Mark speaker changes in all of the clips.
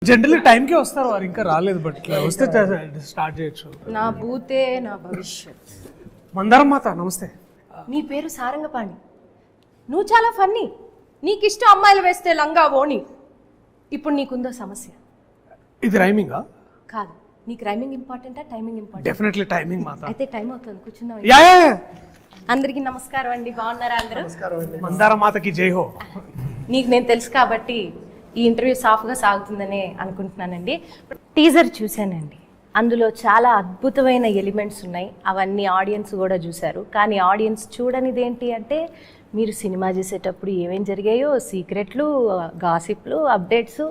Speaker 1: Generally టైంకి వస్తారు వారు, ఇంకా రాలేదు, బట్ వస్తే స్టార్ట్ చేయొచ్చు.
Speaker 2: నా భూతే నా భవిష్యత్.
Speaker 1: మందారం మాత నమస్తే.
Speaker 2: నీ పేరు సారంగపాణి, నువ్వు చాలా ఫన్నీ, నీకు ఇష్టం అమ్మాయిలు వేస్తే లంగా ఓణి. ఇప్పుడు నీకుందో సమస్య.
Speaker 1: ఇది రైమింగా?
Speaker 2: కాదు, నీకు రైమింగ్ ఇంపార్టెంటా టైమింగ్ ఇంపార్టెంట్?
Speaker 1: డెఫినెట్లీ టైమింగ్ మాత.
Speaker 2: అయితే టైం అవుతుంది, కూర్చుందాం.
Speaker 1: Yeah yeah yeah.
Speaker 2: అందరికీ నమస్కారం అండి, బాగున్నారా అందరూ?
Speaker 1: మందారం మాతకి జై హో.
Speaker 2: నీకు నేను తెలుసు కాబట్టి ఈ ఇంటర్వ్యూ సాఫ్గా సాగుతుందనే అనుకుంటున్నానండి. టీజర్ చూశానండి, అందులో చాలా అద్భుతమైన ఎలిమెంట్స్ ఉన్నాయి, అవన్నీ ఆడియన్స్ కూడా చూశారు. కానీ ఆడియన్స్ చూడనిది ఏంటి అంటే, మీరు సినిమా చేసేటప్పుడు ఏమేం జరిగాయో సీక్రెట్లు, గాసిప్లు, అప్డేట్స్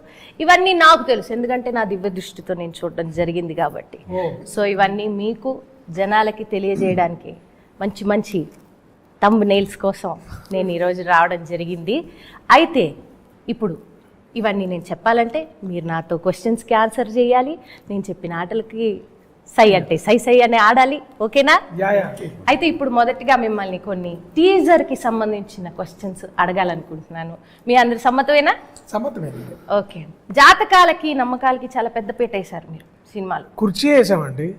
Speaker 2: ఇవన్నీ నాకు తెలుసు, ఎందుకంటే నా దివ్య దృష్టితో నేను చూడడం జరిగింది కాబట్టి. సో ఇవన్నీ మీకు జనాలకి తెలియజేయడానికి మంచి మంచి థంబ్ నెయిల్స్ కోసం నేను ఈరోజు రావడం జరిగింది. అయితే ఇప్పుడు ఇవన్నీ నేను చెప్పాలంటే మీరు నాతో క్వశ్చన్స్కి ఆన్సర్ చేయాలి, నేను చెప్పిన ఆటలకి సై అంటే సై అని ఆడాలి, ఓకేనా? అయితే ఇప్పుడు మొదటిగా మిమ్మల్ని కొన్ని టీజర్కి సంబంధించిన క్వశ్చన్స్ అడగాలనుకుంటున్నాను. మీ అందరి సమ్మతమేనా? ఓకే. జాతకాలకి నమ్మకాలకి చాలా పెద్ద పీట వేశారు మీరు సినిమాలు.
Speaker 1: కుర్చీ వేసామండి,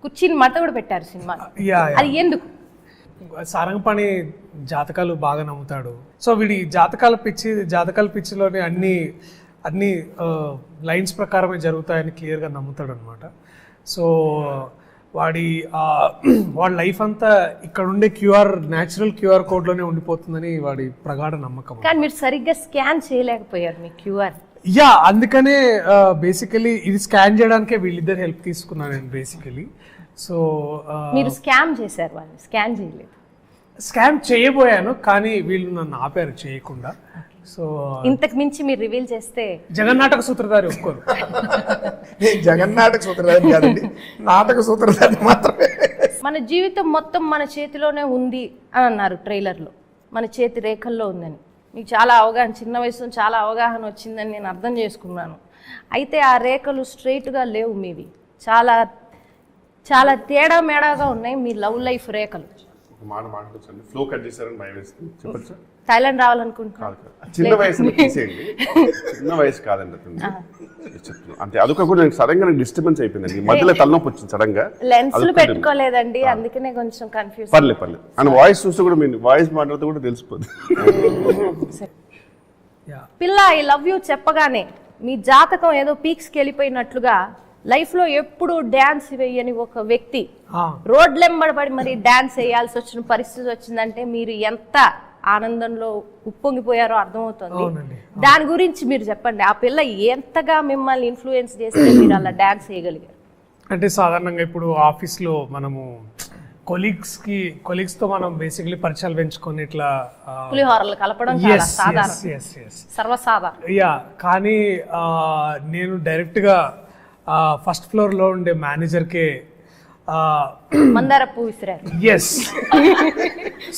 Speaker 2: కుర్చీని మత కూడా పెట్టారు సినిమాలు. అది ఎందుకు?
Speaker 1: సారంగపాణి జాతకాలు బాగా నమ్ముతాడు. సో వీడి జాతకాల పిచ్చిలోనే అన్ని లైన్స్ ప్రకారమే జరుగుతాయని క్లియర్గా నమ్ముతాడు అనమాట. సో వాడి లైఫ్ అంతా ఇక్కడ ఉండే న్యాచురల్ క్యూఆర్ కోడ్లోనే ఉండిపోతుందని వాడి ప్రగాఢ నమ్మకం.
Speaker 2: కానీ మీరు సరిగ్గా స్కాన్ చేయలేకపోయారు మీ క్యూఆర్.
Speaker 1: యా, అందుకనే బేసికలీ ఇది స్కాన్ చేయడానికే వీళ్ళిద్దరు హెల్ప్ తీసుకున్నాను నేను బేసికలీ. సో
Speaker 2: మీరు స్కామ్ చేశారు, వాళ్ళు స్కాన్ చేయలేదు.
Speaker 1: స్కామ్ చేయబోయాను కానీ వీళ్ళు నన్ను ఆపారు చేయకుండా. సో
Speaker 2: ఇంతకు మించి మీరు రివీల్ చేస్తే
Speaker 1: జగన్నాటక సూత్రధారి ఒప్పుకోరు.
Speaker 3: జగన్నాటక సూత్రధారి కాదండి, నాటక సూత్రధారి మాత్రమే.
Speaker 2: మన జీవితం మొత్తం మన చేతిలోనే ఉంది అని అన్నారు ట్రైలర్లో, మన చేతి రేఖల్లో ఉందని. మీకు చాలా అవగాహన, చిన్న వయసులో చాలా అవగాహన వచ్చిందని నేను అర్థం చేసుకున్నాను. అయితే ఆ రేఖలు స్ట్రైట్గా లేవు, మీవి చాలా చాలా తేడా మేడాగా ఉన్నాయి మీ లవ్ లైఫ్ రేఖలు.
Speaker 4: ఫ్లో కట్ చేశారని భయం వేస్తుంది. చెప్పచ్చు,
Speaker 2: థాయిలాండ్ రావాలనుకుంటున్నాను.
Speaker 4: చిన్న వయసు తీసేయండి, చిన్న వయసు కాదండి చెప్తున్నాను అంతే. అదొక కూడా నేను సడన్ గా డిస్టర్బెన్స్ అయిపోయిందండి, మధ్యలో తలనొప్పి వచ్చింది సడన్ గా.
Speaker 2: లెన్స్లు పెట్టుకోలేదండి, అందుకనే కొంచెం కన్ఫ్యూజ్.
Speaker 4: పర్లేదు అండ్ వాయిస్ చూస్తే కూడా మీ వాయిస్ మాట్లాడితే కూడా తెలిసిపోతుంది.
Speaker 2: పిల్ల ఐ లవ్ యూ చెప్పగానే మీ జాతకం ఏదో పీక్స్కి వెళ్ళిపోయినట్లుగా లైఫ్లో ఎప్పుడు డ్యాన్స్ వేయని ఒక వ్యక్తి రోడ్లెంబడి మరి డ్యాన్స్ వేయాల్సి వచ్చిన పరిస్థితి వచ్చిందంటే మీరు ఎంత ఆనందంలో ఉప్పొంగిపోయారో అర్థమవుతుంది. దాని గురించి మీరు చెప్పండి. ఆ పిల్ల ఎంతగా మిమ్మల్ని ఇన్ఫ్లుయెన్స్ చేస్తే మీరు అలా డ్యాన్స్ వేయగలిగారు?
Speaker 1: అంటే సాధారణంగా ఇప్పుడు ఆఫీస్లో మనము కొలీగ్స్తో మనం బేసిక్లీ పరిచయాలు పెంచుకొని ఇట్లా
Speaker 2: పులిహోరలు కలపడం చాలా సాధారణం, సర్వసాధారణం.
Speaker 1: యా, కానీ నేను డైరెక్ట్గా ఫస్ట్ ఫ్లోర్లో ఉండే మేనేజర్కే
Speaker 2: మందార పువ్వు విసిరారు.
Speaker 1: ఎస్.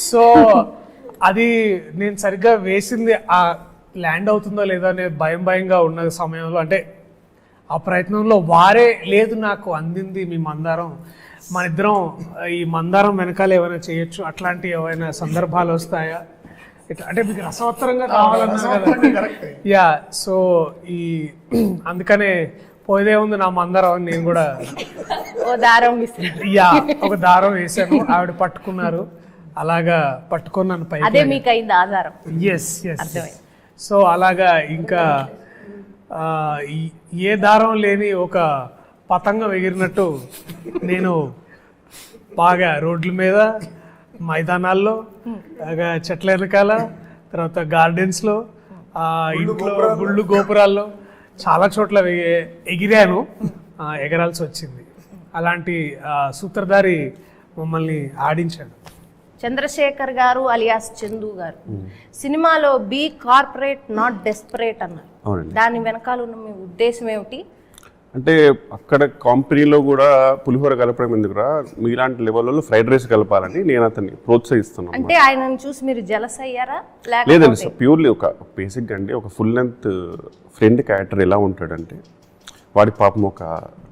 Speaker 1: సో అది నేను సరిగ్గా వేసింది ఆ ల్యాండ్ అవుతుందో లేదో అనే భయంగా ఉన్న సమయంలో, అంటే ఆ ప్రయత్నంలో వారే లేదు నాకు అందింది మీ మందారం, మన ఇద్దరం ఈ మందారం వెనకాల ఏమైనా చేయొచ్చు, అట్లాంటి ఏమైనా సందర్భాలు వస్తాయా ఇట్లా, అంటే మీకు రసవత్తరంగా కావాలన్నారు కదా. యా, సో అందుకనే పోయేదే ఉంది నా మందారం అని నేను కూడా ఒక దారం వేసాను, ఆవిడ పట్టుకున్నారు, అలాగా పట్టుకొని నన్ను పై.
Speaker 2: అదే మీకు అయింది ఆధారం.
Speaker 1: ఎస్. సో అలాగా ఇంకా ఏ దారం లేని ఒక పతంగం ఎగిరినట్టు నేను బాగా రోడ్ల మీద, మైదానాల్లో, చెట్ల వెనకాల, తర్వాత గార్డెన్స్లో, ఇంట్లో గుళ్ళు గోపురాల్లో చాలా చోట్ల ఎగిరాను, ఎగరాల్సి వచ్చింది. అలాంటి సూత్రధారి మమ్మల్ని ఆడించాడు.
Speaker 2: చంద్రశేఖర్ గారు అలియాస్ చందు గారు సినిమాలో బీ కార్పొరేట్ నాట్ డెస్పరేట్ అన్నారు. దాని వెనకాల ఉన్న మీ ఉద్దేశం ఏమిటి?
Speaker 4: అంటే అక్కడ కంపెనీలో కూడా పులిహోర కలపడం ఎందుకురా, మీలాంటి లెవెల్లో ఫ్రైడ్ రైస్ కలపాలని నేను అతన్ని ప్రోత్సహిస్తున్నాను.
Speaker 2: అంటే ఆయనను చూసి మీరు జలస్ అయ్యారా?
Speaker 4: లేదండి సార్, ప్యూర్లీ ఒక బేసిక్ అండి, ఒక ఫుల్ లెంత్ ఫ్రెండ్ క్యారెక్టర్ ఎలా ఉంటాడంటే, వాడికి పాపం ఒక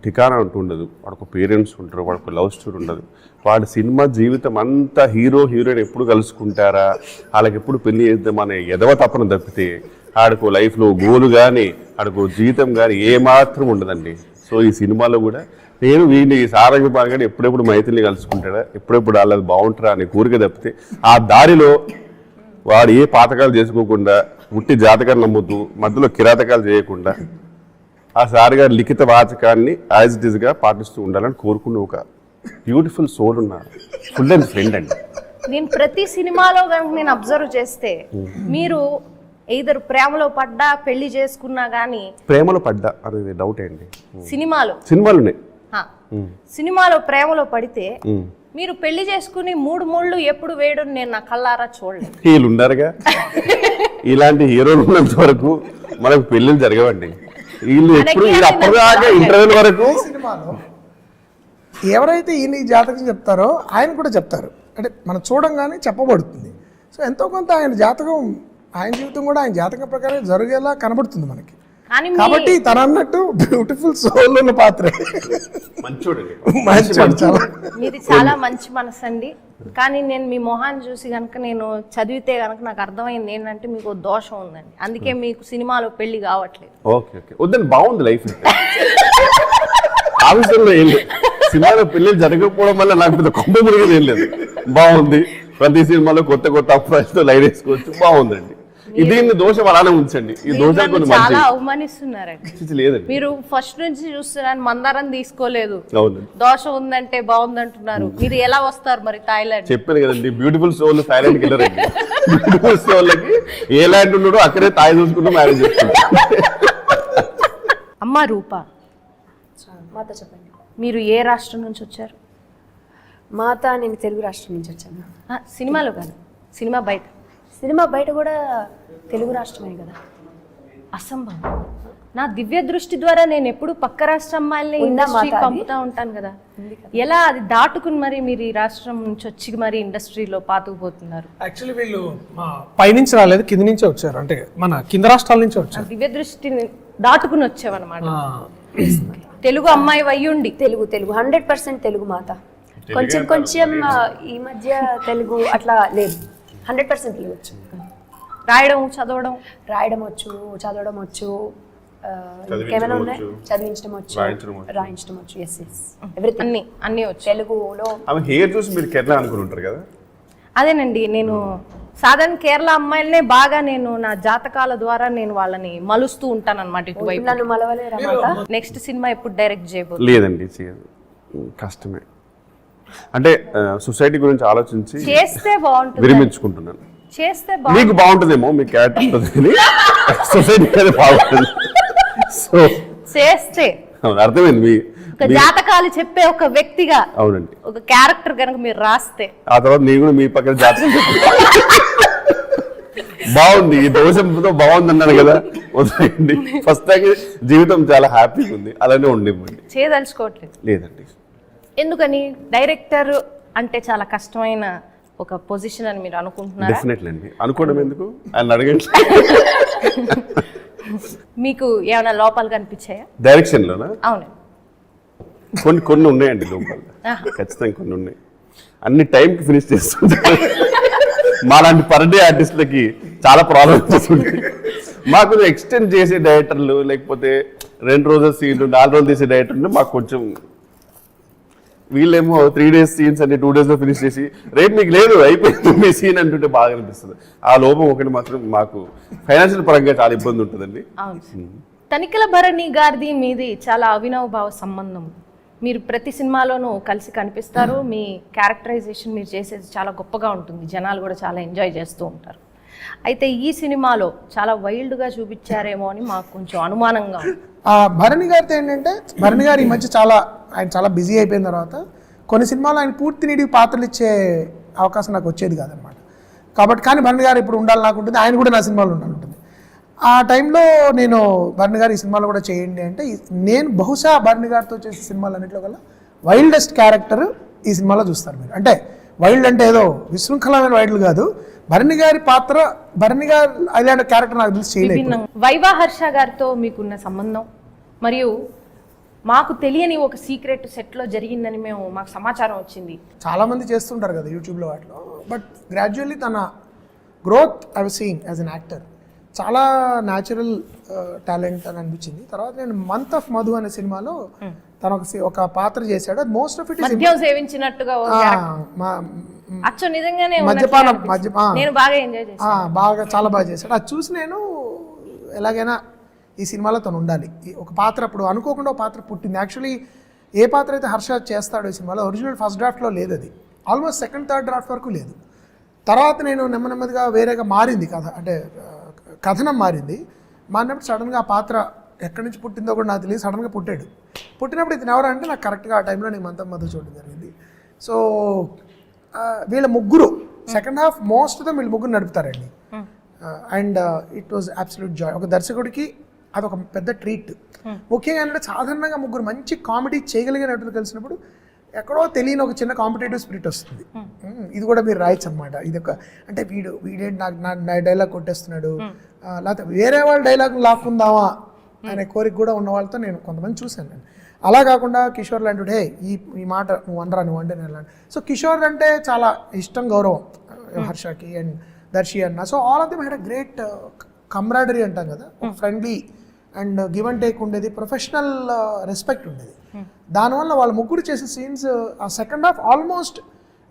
Speaker 4: ఠికానా అంటూ ఉండదు, వాడికి పేరెంట్స్ ఉంటారు, వాడికి లవ్ స్టోరీ ఉండదు, వాడి సినిమా జీవితం అంతా హీరోయిన్ ఎప్పుడు కలుసుకుంటారా, వాళ్ళకి ఎప్పుడు పెళ్లి చేద్దామనే ఎదవ తప్పన తప్పితే ఆడకు లైఫ్లో గోలు కానీ ఆడకు జీతం కానీ ఏమాత్రం ఉండదండి. సో ఈ సినిమాలో కూడా నేను వీడిని సారంగ పాల్గొని ఎప్పుడెప్పుడు మైత్రిని కలుసుకుంటాడా, ఎప్పుడెప్పుడు వాళ్ళది బాగుంటారా అనే కోరిక తప్పితే ఆ దారిలో వాడు ఏ పాతకాలు చేసుకోకుండా ఉట్టి జాతకాలు నమ్ముతూ మధ్యలో కిరాతకాలు చేయకుండా ఆ సార్ గారి లిఖిత వాచకాన్ని యాజ్ ఇట్ ఈస్గా పాటిస్తూ ఉండాలని కోరుకున్న ఒక బ్యూటిఫుల్ సోల్ ఉన్న ఫుల్ అండ్ ఫ్రెండ్ అండి.
Speaker 2: నేను ప్రతి సినిమాలో కనుక నేను అబ్జర్వ్ చేస్తే మీరు ఎయిదర్ ప్రేమలో పడ్డా పెళ్లి చేసుకున్నా గానీ
Speaker 4: ప్రేమలో పడ్డా అనేది డౌట్ అండి.
Speaker 2: సినిమాలోనే సినిమాలో ప్రేమలో పడితే మీరు పెళ్లి చేసుకుని 3 ముళ్ళు ఎప్పుడు వేయడం నేను నా కళ్ళారా చూడలేదు.
Speaker 4: వీళ్ళు ఉండారుగా, ఇలాంటి హీరోలు ఉన్నంత వరకు మనకు పెళ్ళిళ్ళు జరగవండి. వీళ్ళు ఎప్పుడు అప్పటిదాకా ఇంటర్వ్యూల వరకు
Speaker 3: సినిమాలో ఎవరైతే ఈయన జాతకం చెప్తారో ఆయన కూడా చెప్తారు, అంటే మనం చూడంగానే చెప్పబడుతుంది. సో ఎంతో కొంత ఆయన జాతకం, ఆయన జీవితం కూడా ఆయన జాతకం ప్రకారం జరిగేలా కనబడుతుంది మనకి. కాబట్టి తన అన్నట్టు బ్యూటిఫుల్ సోల్ ఉన్న పాత్ర.
Speaker 2: మీది చాలా మంచి మనసు అండి. కానీ నేను మీ మొహాన్ని చూసి కనుక నేను చదివితే కనుక నాకు అర్థమైంది ఏంటంటే మీకు దోషం ఉందండి. అందుకే మీకు సినిమాలో పెళ్లి కావట్లేదు.
Speaker 4: ఓకే ఓకే వద్దని బాగుంది లైఫ్. ఆ విషయంలో ఏం లేదు, సినిమాలో పెళ్లి జరగకపోవడం వల్ల నాకు పెద్ద కొంప మురిగేది ఏం లేదు. బాగుంది, ప్రతి సినిమాలో కొత్త కొత్త అప్రాయిస్తో లైన్ వేసుకోవచ్చు, బాగుందండి. దీన్ని దోషం అలానే ఉంచండి. ఈ దోషాలు కొన్ని
Speaker 2: చాలా అవమానిస్తున్నారండి.
Speaker 4: లేదండి,
Speaker 2: మీరు ఫస్ట్ నుంచి చూస్తున్నాను మందారం తీసుకోలేదు, దోషం ఉందంటే బాగుందంటున్నారు. మీరు ఎలా వస్తారు మరి థాయిలాండ్?
Speaker 4: చెప్పాను కదండి, బ్యూటిఫుల్ సోల్ థాయిలాండ్కి వెళ్ళారండి. బ్యూటిఫుల్ సోల్కి ఏ ల్యాండ్ ఉన్నాడో అక్కడే తాయి చూసుకుంటూ మ్యారేజ్ చేసుకుంటారు.
Speaker 2: అమ్మ రూప,
Speaker 5: మాత చెప్పండి.
Speaker 2: మీరు ఏ రాష్ట్రం నుంచి వచ్చారు?
Speaker 5: మాత నేను తెలుగు రాష్ట్రం నుంచి వచ్చాను.
Speaker 2: సినిమాలో కాదు, సినిమా బయట.
Speaker 5: సినిమా బయట కూడా తెలుగు రాష్ట్రమే కదా.
Speaker 2: అసంభవం. నా దివ్య దృష్టి ద్వారా నేను ఎప్పుడు పక్క రాష్ట్ర అమ్మాయిల్ని ఇండస్ట్రీకి పంపుతా ఉంటాను కదా. ఎలా అది దాటుకుని మరి మీరు ఈ రాష్ట్రం నుంచి వచ్చి మరి ఇండస్ట్రీలో పాతుకుపోతున్నారు?
Speaker 1: యాక్చువల్లీ వీళ్ళు పైనుంచి రాలేదు, కింద నుంచే వచ్చారు, అంటే మన కింద రాష్ట్రాల నుంచి వచ్చారు.
Speaker 2: దివ్య దృష్టిని దాటుకుని వచ్చావన్నమాట. తెలుగు అమ్మాయి అయ్యుండి
Speaker 5: తెలుగు 100% తెలుగు మాత. కొంచెం ఈ మధ్య తెలుగు అట్లా లేదు, 100% తెలుగు వచ్చు.
Speaker 2: రాయడం వచ్చు, చదవడం వచ్చు, ఇంకేమైనా ఉన్నాయి, చదివించడం వచ్చు, రాయించడం వచ్చు. ఎస్ ఎవ్రీథింగ్, అన్ని వచ్చు తెలుగులో.
Speaker 4: హెయిర్ చూసి మీరు కేరళ అనుకుని ఉంటారు కదా.
Speaker 2: అదేనండి, నేను సాధారణ కేరళ అమ్మాయిలనే బాగా నేను నా జాతకాల ద్వారా నేను వాళ్ళని మలుస్తూ ఉంటాను అనమాట. ఇటువైపు
Speaker 5: నన్ను మలవలేరా?
Speaker 2: నెక్స్ట్ సినిమా ఎప్పుడు డైరెక్ట్ చేయబోదు?
Speaker 4: లేదండి, కష్టమే. అంటే సొసైటీ గురించి ఆలోచించి
Speaker 2: చేస్తే బాగుంటుంది,
Speaker 4: విరమించుకుంటున్నాను.
Speaker 2: చేస్తే
Speaker 4: మీకు బాగుంటుందేమో, మీ క్యారెక్టర్ సొసైటీ బాగుంటుంది. సో చేస్తే అర్థమైంది. మీ
Speaker 2: జాతకాలు చెప్పే ఒక వ్యక్తిగా,
Speaker 4: అవునండి,
Speaker 2: ఒక క్యారెక్టర్ కనుక మీరు రాస్తే
Speaker 4: ఆ తర్వాత నేను కూడా మీ పక్కన జాతకం బాగుంది, ఈ దోషంతో బాగుంది అన్నాను కదా, వదిలేయండి. ఫస్ట్ టైం జీవితం చాలా హ్యాపీగా ఉంది, అలానే ఉండివ్వండి.
Speaker 2: చేయదలుచుకోవట్లేదు?
Speaker 4: లేదండి.
Speaker 2: ఎందుకని? డైరెక్టర్ అంటే చాలా కష్టమైన ఒక పొజిషన్ అని మీరు అనుకుంటున్నారా?
Speaker 4: డెఫినెట్లీ అండి. అనుకోవడం ఎందుకు, ఆయన అడగండి.
Speaker 2: మీకు ఏమైనా లోపాలు కనిపించాయా
Speaker 4: డైరెక్షన్ లోనా?
Speaker 2: అవును,
Speaker 4: కొన్ని ఉన్నాయండి లోపాలు, ఖచ్చితంగా కొన్ని ఉన్నాయి. అన్ని టైంకి ఫినిష్ చేస్తుంటారు. మాలాంటి పర్ డే ఆర్టిస్టులకి చాలా ప్రాబ్లమ్స్ వస్తుంటాయి. మాకు ఎక్స్టెండ్ చేసే డైరెక్టర్లు, లేకపోతే 2 రోజుల సీన్లు 4 రోజులు తీసే డైరెక్టర్లు మాకు కొంచెం, వీళ్ళేమో 3 days సీన్స్ అన్ని 2 days లో ఫినిష్ చేసి రేపు మీకు లేదు అయిపోయింది మీ సీన్ అంటుంటే బాగా అనిపిస్తుంది. ఆ లోపం ఒకటి మాత్రం మాకు ఫైనాన్షియల్ పరంగా చాలా ఇబ్బంది ఉంటుందండి.
Speaker 2: తనికెల భరణి గారిది మీది చాలా అవినాభావ సంబంధం. మీరు ప్రతి సినిమాలోనూ కలిసి కనిపిస్తారు. మీ క్యారెక్టరైజేషన్ మీరు చేసేది చాలా గొప్పగా ఉంటుంది, జనాలు కూడా చాలా ఎంజాయ్ చేస్తూ ఉంటారు. అయితే ఈ సినిమాలో చాలా వైల్డ్గా చూపించారేమో అని మాకు కొంచెం అనుమానంగా ఉంది.
Speaker 3: భరణి గారితో ఏంటంటే, భరణి గారు ఈ మధ్య ఆయన చాలా బిజీ అయిపోయిన తర్వాత కొన్ని సినిమాలు ఆయన పూర్తి నిడివి పాత్రలు ఇచ్చే అవకాశం నాకు వచ్చేది కాదనమాట. కాబట్టి కానీ భరణి గారు ఇప్పుడు ఉండాలి నాకు ఉంటుంది, ఆయన కూడా నా సినిమాలో ఉండాలంటుంది. ఆ టైంలో నేను భరణి గారు ఈ సినిమాలో కూడా చేయండి అంటే, నేను బహుశా భరణి గారితో చేసే సినిమాలు అన్నింటిలో కల్లా వైల్డెస్ట్ క్యారెక్టర్ ఈ సినిమాలో చూస్తారు మీరు. అంటే వైల్డ్ అంటే ఏదో విశృంఖలమైన వైల్డ్ కాదు, భరణి గారి పాత్ర, భరణి గారు అలాంటి క్యారెక్టర్ నాకు తెలిసి చేయలేదు.
Speaker 2: వైవా హర్ష గారితో మీకున్న సంబంధం, మరియు మాకు తెలియని ఒక సీక్రెట్ సెట్లో జరిగిందని మాకు సమాచారం వచ్చింది.
Speaker 3: చాలామంది చేస్తుంటారు కదా యూట్యూబ్లో వాటిలో, బట్ గ్రాడ్యువల్లీ తన growth I was seeing as an actor. చాలా న్యాచురల్ టాలెంట్ అని అనిపించింది. తర్వాత నేను మంత్ ఆఫ్ మధు అనే సినిమాలో తను ఒక పాత్ర చేశాడు. మోస్ట్ ఆఫ్ ఇట్
Speaker 2: మద్యం సేవించినట్టుగా అచ్చం నిజంగానే
Speaker 3: మద్యపానం
Speaker 2: నేను బాగా ఎంజాయ్ చేశాను.
Speaker 3: బాగా చాలా బాగా చేశాడు. అది చూసి నేను ఎలాగైనా ఈ సినిమాలో తను ఉండాలి. ఒక పాత్ర అప్పుడు అనుకోకుండా ఒక పాత్ర పుట్టింది. యాక్చువల్లీ ఏ పాత్ర అయితే హర్ష చేస్తాడో ఈ సినిమాలో ఒరిజినల్ ఫస్ట్ డ్రాఫ్ట్లో లేదు, అది ఆల్మోస్ట్ సెకండ్ థర్డ్ డ్రాఫ్ట్ వరకు లేదు. తర్వాత నేను నెమ్మదిగా వేరేగా మారింది కథ, అంటే కథనం మారింది. మారినప్పుడు సడన్గా ఆ పాత్ర ఎక్కడి నుంచి పుట్టిందో కూడా నాకు తెలియదు, సడన్గా పుట్టాడు. పుట్టినప్పుడు ఇతను ఎవరంటే నాకు కరెక్ట్గా ఆ టైంలో నేను మంతం మధ్య చూడడం జరిగింది. సో వీళ్ళ ముగ్గురు సెకండ్ హాఫ్ మోస్ట్ ఆఫ్ వీళ్ళు ముగ్గురు నడుపుతారండి. And it was absolute joy. ఒక దర్శకుడికి అదొక పెద్ద ట్రీట్. ముఖ్యంగా ఏంటంటే సాధారణంగా ముగ్గురు మంచి కామెడీ చేయగలిగే నటులు కలిసినప్పుడు ఎక్కడో తెలియని ఒక చిన్న కాంపిటేటివ్ స్పిరిట్ వస్తుంది. ఇది కూడా మీరు రాయొచ్చు అనమాట. ఇది ఒక అంటే వీడేంటి నా డైలాగ్ కొట్టేస్తున్నాడు, లేకపోతే వేరే వాళ్ళ డైలాగ్ లాక్కుందామా అనే కోరిక కూడా ఉన్న వాళ్ళతో నేను కొంతమంది చూశాను. నేను అలా కాకుండా కిషోర్ లాంటి హే ఈ మాట నువ్వు అనరా నువ్వు అంటే నేను అలాంటి. సో కిషోర్ అంటే చాలా ఇష్టం, గౌరవం హర్షకి అండ్ దర్శి అన్న. So all of them had a great camaraderie అంటాం కదా, friendly and give and take ఉండేది, ప్రొఫెషనల్ రెస్పెక్ట్ ఉండేది. దానివల్ల వాళ్ళ ముగ్గురు చేసే సీన్స్ ఆ second half almost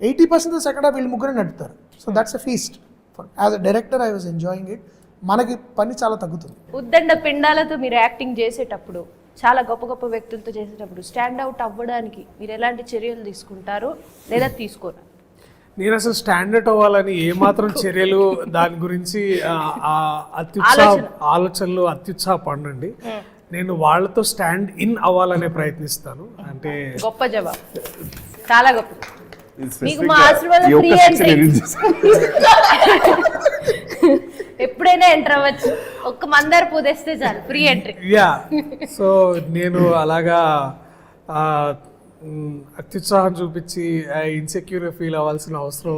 Speaker 3: 80% second half వీళ్ళు ముగ్గురు నడుపుతారు. So that's a feast. As a director I was enjoying it. మనకి పని చాలా తగ్గుతుంది.
Speaker 2: ఉద్దండ పిండాలతో మీరు యాక్టింగ్ చేసేటప్పుడు, చాలా గొప్ప గొప్ప వ్యక్తులతో చేసేటప్పుడు స్టాండ్ అవుట్ అవ్వడానికి మీరు ఎలాంటి చర్యలు తీసుకుంటారు లేదా తీసుకోరు?
Speaker 1: నేను అసలు స్టాండర్డ్ అవ్వాలని ఏమాత్రం చర్యలు దాని గురించి ఆలోచనలు అత్యుత్సాహపడండి. నేను వాళ్ళతో స్టాండ్ ఇన్ అవ్వాలనే ప్రయత్నిస్తాను. అంటే
Speaker 2: గొప్ప జవాబు, చాలా గొప్ప. మీకు మా ఆశీర్వాదం ఫ్రీ ఎంట్రీ, ఎప్పుడైనా ఎంటర్ అవ్వచ్చు. ఒక్క మందార పూదేస్తే చాలు, ఫ్రీ ఎంట్రీ.
Speaker 1: యా, సో నేను అలాగా అత్యుత్సాహం చూపించి ఇన్సెక్యూర్ ఫీల్ అవ్వాల్సిన అవసరం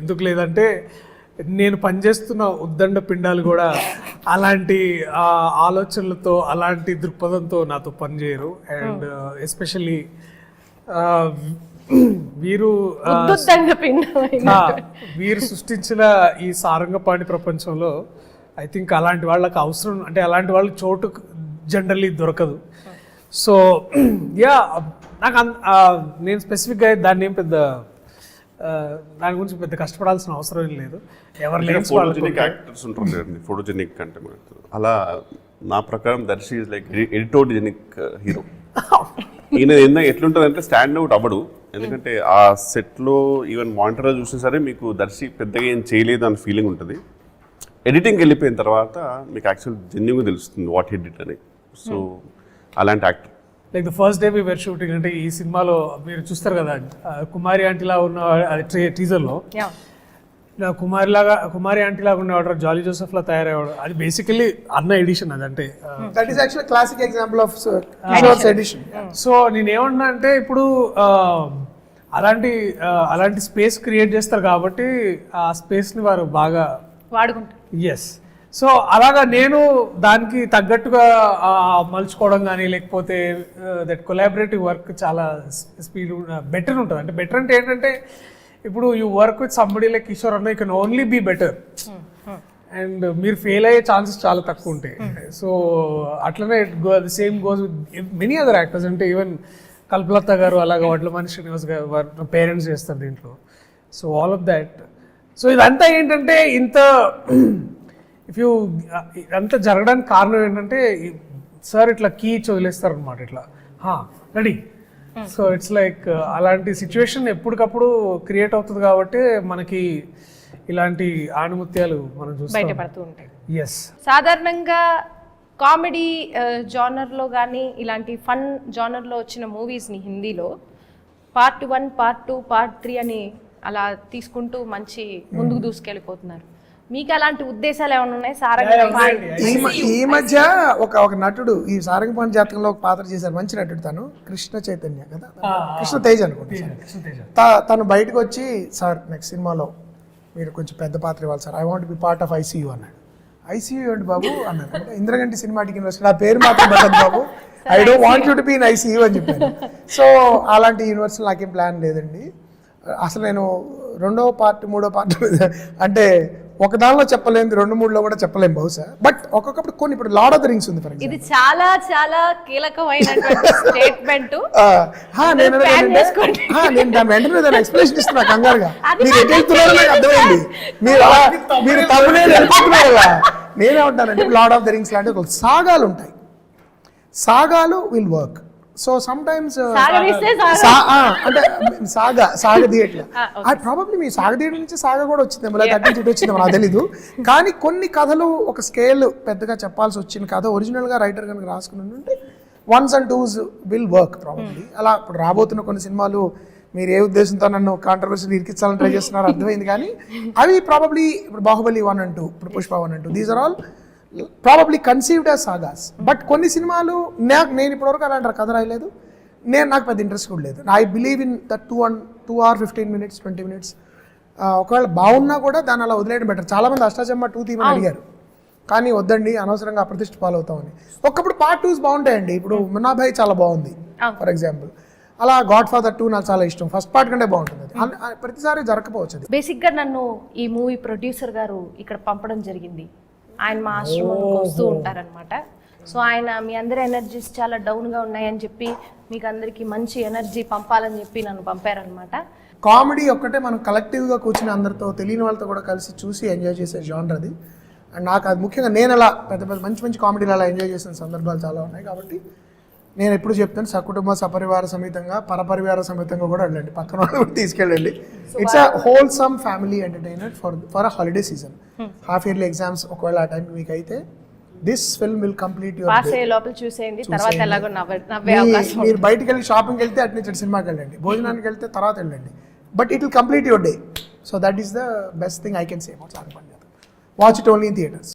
Speaker 1: ఎందుకు లేదంటే, నేను పనిచేస్తున్న ఉద్దండ పిండాలు కూడా అలాంటి ఆలోచనలతో అలాంటి దృక్పథంతో నాతో పనిచేయరు. అండ్ ఎస్పెషల్లీ వీరు సృష్టించిన ఈ సారంగపాణి ప్రపంచంలో ఐ థింక్ అలాంటి వాళ్ళకి అవసరం, అంటే అలాంటి వాళ్ళకి చోటు జనరల్లీ దొరకదు. సో యా, నాకు నేను స్పెసిఫిక్గా దాన్ని ఏం పెద్ద దాని గురించి పెద్ద కష్టపడాల్సిన అవసరం ఏం లేదు. ఎవరు
Speaker 4: ఫోటోజెనిక్ యాక్టర్స్ ఉంటారు, ఫోటోజెనిక్ అంటే అలా నా ప్రకారం దర్శి ఈజ్ లైక్ ఎడిటోజెనిక్ హీరో. ఈయన ఎట్లుంటుంది అంటే స్టాండ్ అవుట్ అవ్వడు. ఎందుకంటే ఆ సెట్లో ఈవెన్ మానిటర్లో చూసినా సరే మీకు దర్శి పెద్దగా ఏం చేయలేదు అన్న ఫీలింగ్ ఉంటుంది. ఎడిటింగ్కి వెళ్ళిపోయిన తర్వాత మీకు యాక్చువల్ జెన్యున్గా తెలుస్తుంది వాట్ హీ డిడ్ అని. సో అలాంటి actor
Speaker 1: like the first day we were shooting, అంటే ఈ సినిమాలో మీరు చూస్తారు కదా కుమారి ఆంటీలా ఉన్న టీజర్లో కుమారి ఆంటీలాగా ఉండేవాడు జాలీ జోసెఫ్ లా తయారయ్యేవాడు. అది బేసికలీ అన్న ఎడిషన్. అదంటే
Speaker 3: that is actually classic example of Kishore's edition.
Speaker 1: So నేనేమన్నా అంటే ఇప్పుడు అలాంటి స్పేస్ క్రియేట్ చేస్తారు కాబట్టి ఆ స్పేస్ని వారు బాగా
Speaker 2: వాడుకుంటారు.
Speaker 1: ఎస్, సో అలాగా నేను దానికి తగ్గట్టుగా మలుచుకోవడం కానీ లేకపోతే దట్ కొలాబరేటివ్ వర్క్ చాలా స్పీడ్ బెటర్ ఉంటుంది. అంటే బెటర్ అంటే ఏంటంటే ఇప్పుడు you work with somebody like Kishore అన్న, you can only be better and మీరు ఫెయిల్ అయ్యే ఛాన్సెస్ చాలా తక్కువ ఉంటాయి. సో అట్లనే same goes with many other actors. అంటే ఈవెన్ కల్పలత గారు అలాగా వడ్లమణి శ్రీనివాస్ గారు వారి పేరెంట్స్ చేస్తారు దీంట్లో. So all of that. So ఇదంతా ఏంటంటే ఇంత ఇదంతా జరగడానికి కారణం ఏంటంటే సార్ ఇట్లా కీ ఇచ్చి వదిలేస్తారు అనమాట, ఇట్లా రెడీ. సో ఇట్స్ లైక్ అలాంటి సిచ్యువేషన్ ఎప్పటికప్పుడు క్రియేట్ అవుతుంది కాబట్టి మనకి ఇలాంటి ఆణిముత్యాలు మనం చూస్తాం,
Speaker 2: బయటపడుతూ ఉంటాయి.
Speaker 1: ఎస్,
Speaker 2: సాధారణంగా కామెడీ జానర్లో కానీ ఇలాంటి ఫన్ జానర్లో వచ్చిన మూవీస్ని హిందీలో పార్ట్ 1, పార్ట్ 2, పార్ట్ 3 అని అలా తీసుకుంటూ మంచి ముందుకు దూసుకెళ్ళిపోతున్నారు. మీకు అలాంటి ఉద్దేశాలు ఏమైనా ఉన్నాయి?
Speaker 3: ఈ మధ్య ఒక నటుడు ఈ సారంగపాణి జాతకంలో ఒక పాత్ర చేశారు, మంచి నటుడు, తను కృష్ణ చైతన్య కదా, కృష్ణ తేజ్ అనుకుంటా. తను బయటకు వచ్చి సార్ నెక్స్ట్ సినిమాలో మీరు కొంచెం పెద్ద పాత్ర ఇవ్వాలి sir, I want be part of ICU అన్నాడు. ఐసీయూ ఏంటి బాబు అన్నాడు. అంటే ఇంద్రగంటి సినిమాటిక్ యూనివర్సిటీ, ఆ పేరు మాత్రం పెట్టదు బాబు, I don't want you to be in ICU అని చెప్పాను. సో అలాంటి యూనివర్సిటీ నాకేం ప్లాన్ లేదండి. అసలు నేను 2వ పార్ట్ 3వ పార్ట్ అంటే ఒక దానిలో చెప్పలేము, 2-3లో కూడా చెప్పలేము బహుశా. బట్ ఒక్కొక్కప్పుడు కొన్ని, ఇప్పుడు లార్డ్ ఆఫ్ ద రింగ్స్ ఉంది ఫర్
Speaker 2: ఇది చాలా చాలా కీలకమైనటువంటి స్టేట్మెంట్.
Speaker 3: నేను దాని వెంటనే దాని ఎక్స్ప్లెనేషన్ ఇస్తున్నా కంగారుగా. మీరు ఎటు వెళ్తున్నారో నాకు అర్థమైంది. మీరు తప్పునే వెళ్ళిపోతున్నారు కదా. నేనే ఉంటానంటే లార్డ్ ఆఫ్ ద రింగ్స్ లాంటి ఒక సాగాలు ఉంటాయి. సాగాలు will work. So sometimes అంటే సాగదీయట్లా ప్రాబబ్లీ మీ సాగదీయడం నుంచి సాగ కూడా వచ్చిందేమో, లేదా అటు నుంచి వచ్చిందేమో నాకు తెలీదు. కానీ కొన్ని కథలు ఒక స్కేల్ పెద్దగా చెప్పాల్సి వచ్చిన కథ ఒరిజినల్గా రైటర్ కనుక రాసుకుని ఉంటే 1s and 2s will work probably. అలా ఇప్పుడు రాబోతున్న కొన్ని సినిమాలు మీరు ఏ ఉద్దేశంతో నన్ను కాంట్రవర్సీలు ఇరికించాలని ట్రై చేస్తున్నారు అర్థమైంది. కానీ అవి ప్రాబబ్లీ ఇప్పుడు బాహుబలి 1 and 2, ఇప్పుడు Pushpa 1 and 2, these are all probably conceived as sagas. But కొన్ని సినిమాలు నేను ఇప్పటివరకు అలాంటి కథ రాయలేదు, నాకు పెద్ద ఇంట్రెస్ట్ కూడా లేదు. I believe in that 2 hours 15 minutes 20 minutes ఒకవేళ బాగున్నా కూడా దాన్ని అలా వదిలేయడం బెటర్. చాలామంది అష్టాచమ్మ 2 తీమని అడిగారు, కానీ వద్దండి అనవసరంగా అప్రతిష్ట పాలవుతామని. ఒకప్పుడు పార్ట్ 2s బాగుంటాయండి. ఇప్పుడు మున్నాభాయ్ చాలా బాగుంది ఫర్ ఎగ్జాంపుల్. అలా గాడ్ ఫాదర్ 2 నాకు చాలా ఇష్టం, ఫస్ట్ పార్ట్ కంటే బాగుంటుంది. అది ప్రతిసారి జరగకపోవచ్చు. అది
Speaker 2: బేసిక్గా నన్ను ఈ మూవీ ప్రొడ్యూసర్ గారు ఇక్కడ పంపడం జరిగింది. ఆయన మా ఆశ్రమంకి వస్తూ ఉంటారనమాట. సో ఆయన మీ అందరి ఎనర్జీస్ చాలా డౌన్గా ఉన్నాయని చెప్పి మీకు అందరికీ మంచి ఎనర్జీ పంపాలని చెప్పి నన్ను పంపారనమాట.
Speaker 3: కామెడీ ఒక్కటే మనం కలెక్టివ్గా కూర్చుని అందరితో తెలియని వాళ్ళతో కూడా కలిసి చూసి ఎంజాయ్ చేసే జానర్ అది. అండ్ నాకు అది ముఖ్యంగా నేను అలా పెద్ద మంచి కామెడీలు అలా ఎంజాయ్ చేసిన సందర్భాలు చాలా ఉన్నాయి. కాబట్టి నేను ఎప్పుడు చెప్తాను, సకుటుంబ సపరివార సమేతంగా పరపరివార సమేతంగా కూడా వెళ్ళండి, పక్కన వాళ్ళు కూడా తీసుకెళ్ళండి. It's a wholesome family entertainer for a holiday season. Half yearly exams ఒకవేళ ఆ టైంకి మీకు అయితే this film will complete your
Speaker 2: pass అయ్యే లోపల చూసేయండి, తర్వాత ఎలాగో నవ్వే అవకాశం.
Speaker 3: మీరు బయటికి వెళ్ళి షాపింగ్కి వెళ్తే అటు నుంచి సినిమాకి వెళ్ళండి, భోజనానికి వెళ్తే తర్వాత వెళ్ళండి, but it will complete your day. So that is the best thing I can say about Sarangapani. Watch it only in theatres.